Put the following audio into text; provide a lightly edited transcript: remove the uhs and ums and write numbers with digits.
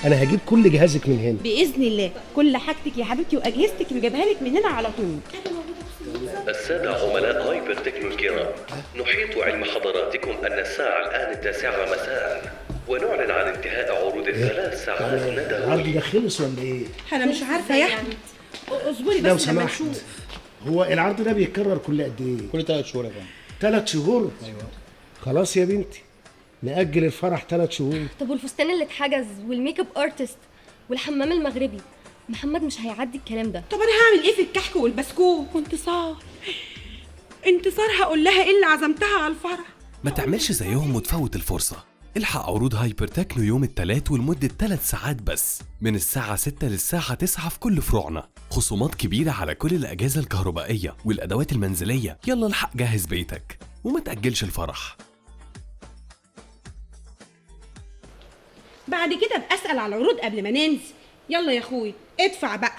انا هجيب كل جهازك من هنا. باذن الله كل حاجتك يا حبيبتي واجهزتك نجيبها لك من هنا على طول. السادة عملاء هايبر تكنو الكرام، نحيط علم حضراتكم أن الساعة الآن 9 مساء، ونعلن عن انتهاء عروض ال3 ساعات العرض ندوية. ده خلص ولا ايه؟ انا مش عارفه يا احمد، اصبري لو بس لما سمحت، نشوف. هو العرض ده بيتكرر كل قد ايه؟ كل 3 شهور يا فندم. 3 شهور؟ ايوه. خلاص يا بنتي، نأجل الفرح 3 شهور. طب والفستان اللي اتحجز والميك اب ارتست والحمام المغربي، محمد مش هيعدي الكلام ده. طب انا هعمل ايه في الكحك والبسكوت؟ انتصار هقول لها ايه اللي عزمتها على الفرح؟ ما تعملش زيهم وتفوت الفرصة. الحق عروض هايبر تكنو يوم الثلاث ولمدة 3 ساعات بس، من الساعة 6 للساعة 9 في كل فروعنا. خصومات كبيرة على كل الأجهزة الكهربائية والأدوات المنزلية. يلا الحق جهز بيتك وما تأجلش الفرح. بعد كده ابقى اسال على العروض قبل ما ننزل. يلا يا اخوي ادفع بقى.